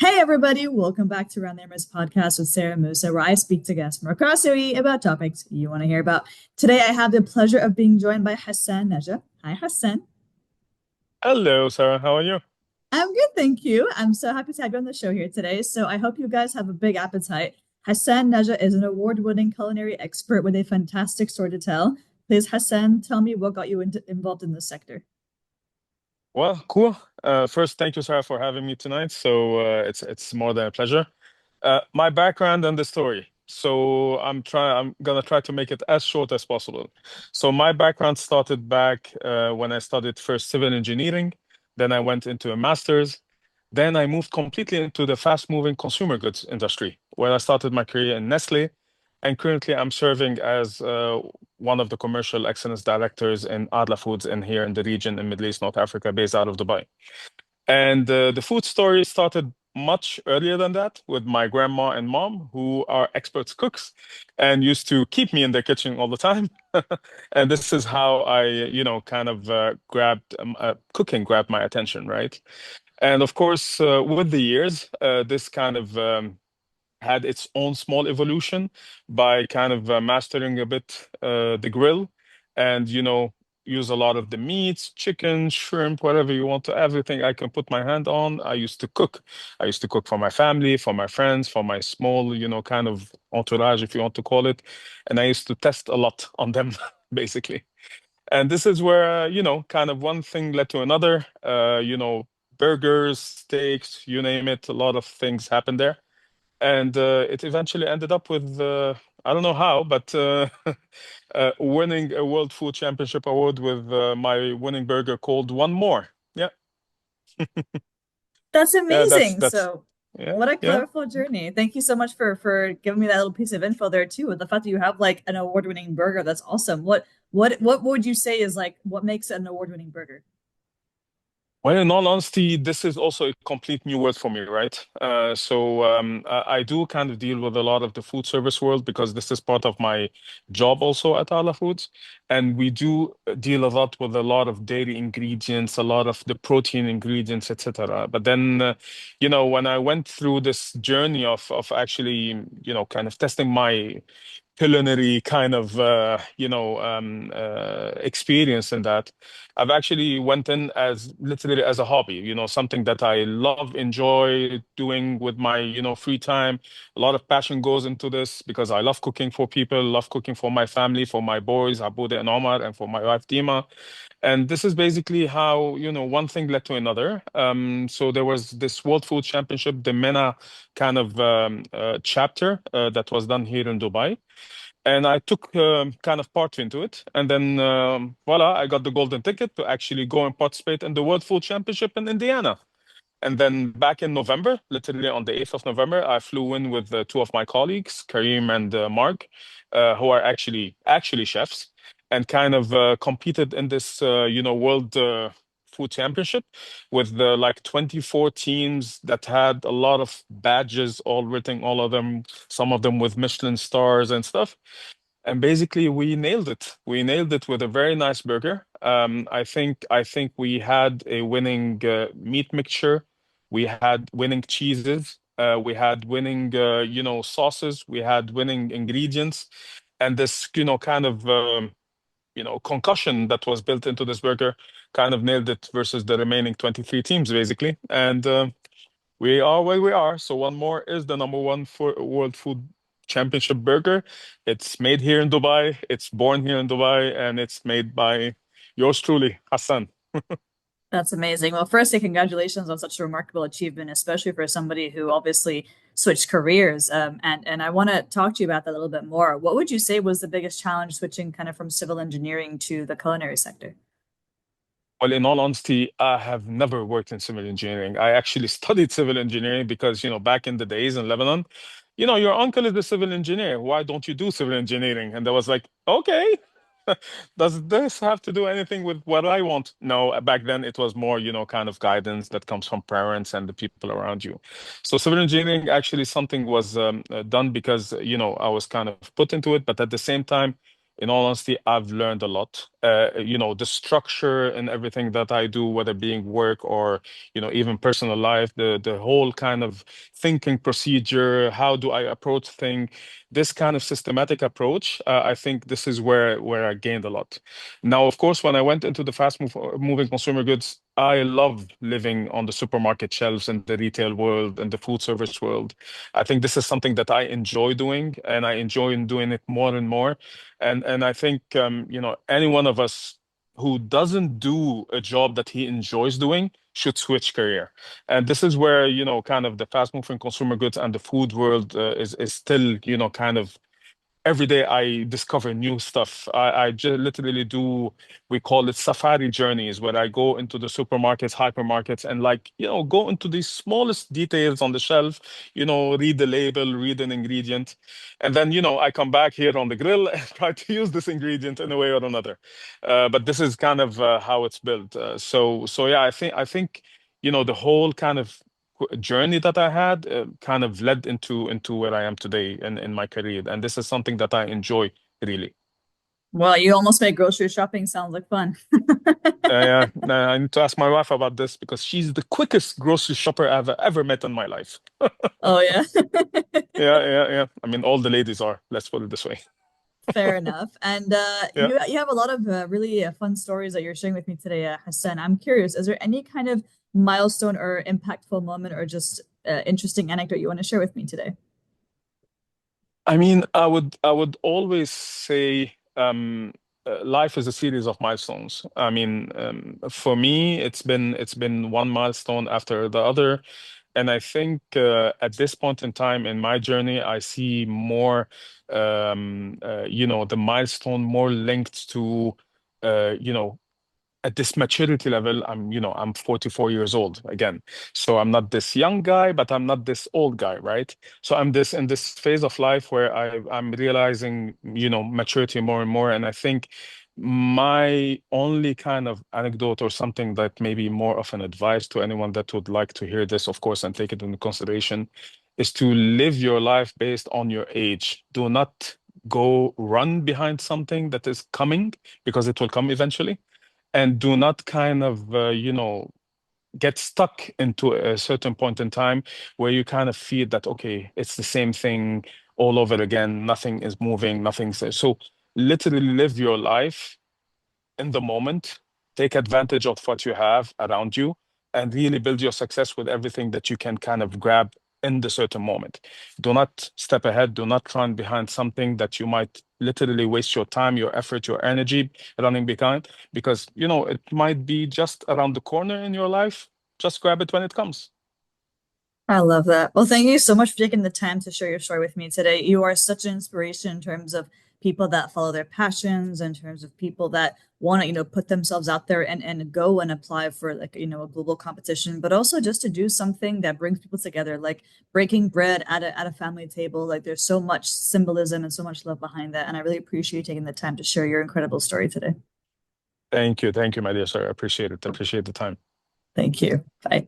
Hey everybody, welcome back to Around the Emirates podcast with Sara Mousa, where I speak to guests from across UAE about topics you want to hear about. Today I have the pleasure of being joined by Hassan Naja. Hi Hassan. Hello, Sarah. How are you? I'm good, thank you. I'm so happy to have you on the show here today. So I hope you guys have a big appetite. Hassan Naja is an award-winning culinary expert with a fantastic story to tell. Please, Hassan, tell me what got you involved in this sector. Well, cool. First, thank you, Sarah, for having me tonight. It's more than a pleasure. My background and the story. I'm gonna try to make it as short as possible. So my background started back when I studied first civil engineering, then I went into a master's, then I moved completely into the fast-moving consumer goods industry, where I started my career in Nestle, and currently I'm serving as one of the commercial excellence directors in Adla Foods in here in the region in Middle East, North Africa, based out of Dubai. And the food story started much earlier than that with my grandma and mom, who are expert cooks and used to keep me in their kitchen all the time. And this is how I grabbed cooking grabbed my attention, right? And of course, with the years, this kind of had its own small evolution by kind of mastering a bit the grill and use a lot of the meats, chicken, shrimp, whatever you want to, everything I can put my hand on. I used to cook for my family, for my friends, for my small kind of entourage, if you want to call it. And I used to test a lot on them basically. And this is where kind of one thing led to another. Burgers, steaks, you name it, a lot of things happened there. And it eventually ended up with, I don't know how, but winning a World Food Championship award with my winning burger called One More. Yeah, That's yeah, amazing. that's So, yeah, what a yeah. colorful journey. Thank you so much for giving me that little piece of info there too. The fact that you have like an award-winning burger, that's awesome. What would you say is like what makes it an award-winning burger? Well, in all honesty, this is also a complete new world for me, right? I do kind of deal with a lot of the food service world because this is part of my job also at Ala Foods. And we do deal a lot with a lot of dairy ingredients, a lot of the protein ingredients, etc. But then, when I went through this journey of actually, kind of testing my culinary kind of experience in that, I've actually went in as literally as a hobby, something that I love, enjoy doing with my free time. A lot of passion goes into this because I love cooking for people, love cooking for my family, for my boys Abude and Omar, and for my wife Dima. And this is basically how one thing led to another. So there was this World Food Championship, the MENA kind of chapter that was done here in Dubai, and I took kind of part into it. And then voila, I got the golden ticket to actually go and participate in the World Food Championship in Indiana. And then back in November, literally on the 8th of November, I flew in with two of my colleagues, Kareem and Mark, who are actually chefs, and kind of competed in this World Food Championship with the like 24 teams that had a lot of badges all written, all of them, some of them with Michelin stars and stuff. And basically, we nailed it. We nailed it with a very nice burger. I think we had a winning meat mixture. We had winning cheeses. We had winning sauces. We had winning ingredients, and this kind of concussion that was built into this burger kind of nailed it versus the remaining 23 teams basically. And we are where we are. So one more is the number one for World Food Championship burger. It's made here in Dubai. It's born here in Dubai, and it's made by yours truly, Hassan. That's amazing. Well, firstly, congratulations on such a remarkable achievement, especially for somebody who obviously switched careers. And I want to talk to you about that a little bit more. What would you say was the biggest challenge switching kind of from civil engineering to the culinary sector? Well, in all honesty, I have never worked in civil engineering. I actually studied civil engineering because, back in the days in Lebanon, your uncle is a civil engineer. Why don't you do civil engineering? And I was like, okay, does this have to do anything with what I want? No, back then it was more, kind of guidance that comes from parents and the people around you. So civil engineering actually something was done because, I was kind of put into it, but at the same time, in all honesty, I've learned a lot. The structure and everything that I do, whether being work or, even personal life, the whole kind of thinking procedure, how do I approach things, this kind of systematic approach, I think this is where I gained a lot. Now, of course, when I went into the moving consumer goods, I love living on the supermarket shelves and the retail world and the food service world. I think this is something that I enjoy doing, and I enjoy doing it more and more. And I think any one of us who doesn't do a job that he enjoys doing should switch career. And this is where, kind of the fast moving consumer goods and the food world is still, kind of every day I discover new stuff. I just literally do, we call it safari journeys, where I go into the supermarkets, hypermarkets, and like, go into the smallest details on the shelf, read the label, read an ingredient. And then, I come back here on the grill and try to use this ingredient in a way or another. But this is kind of how it's built. So yeah, I think, the whole kind of journey that I had kind of led into where I am today in my career, and this is something that I enjoy really. Well, you almost made grocery shopping sound like fun. Yeah, I need to ask my wife about this because she's the quickest grocery shopper I've ever met in my life. Oh yeah. Yeah, yeah, yeah. I mean, all the ladies are. Let's put it this way. Fair enough. And Yeah. you have a lot of really fun stories that you're sharing with me today, Hassan. I'm curious, is there any kind of milestone or impactful moment or just interesting anecdote you want to share with me today? I mean, I would always say life is a series of milestones. I mean, for me, it's been one milestone after the other, and I think at this point in time in my journey, I see more, the milestone more linked to, at this maturity level. I'm 44 years old again. So I'm not this young guy, but I'm not this old guy, right? So I'm this in this phase of life where I'm realizing, maturity more and more. And I think my only kind of anecdote or something that may be more of an advice to anyone that would like to hear this, of course, and take it into consideration, is to live your life based on your age. Do not go run behind something that is coming, because it will come eventually, and do not kind of get stuck into a certain point in time where you kind of feel that, okay, it's the same thing all over again, nothing is moving, nothing's so literally live your life in the moment, take advantage of what you have around you, and really build your success with everything that you can kind of grab in the certain moment. Do not step ahead, do not run behind something that you might literally waste your time, your effort, your energy running behind, because it might be just around the corner in your life. Just grab it when it comes. I love that. Well, thank you so much for taking the time to share your story with me today. You are such an inspiration in terms of people that follow their passions, in terms of people that want to, put themselves out there and go and apply for like, a global competition, but also just to do something that brings people together, like breaking bread at a family table. Like there's so much symbolism and so much love behind that. And I really appreciate you taking the time to share your incredible story today. Thank you, my dear sir. I appreciate it. I appreciate the time. Thank you. Bye.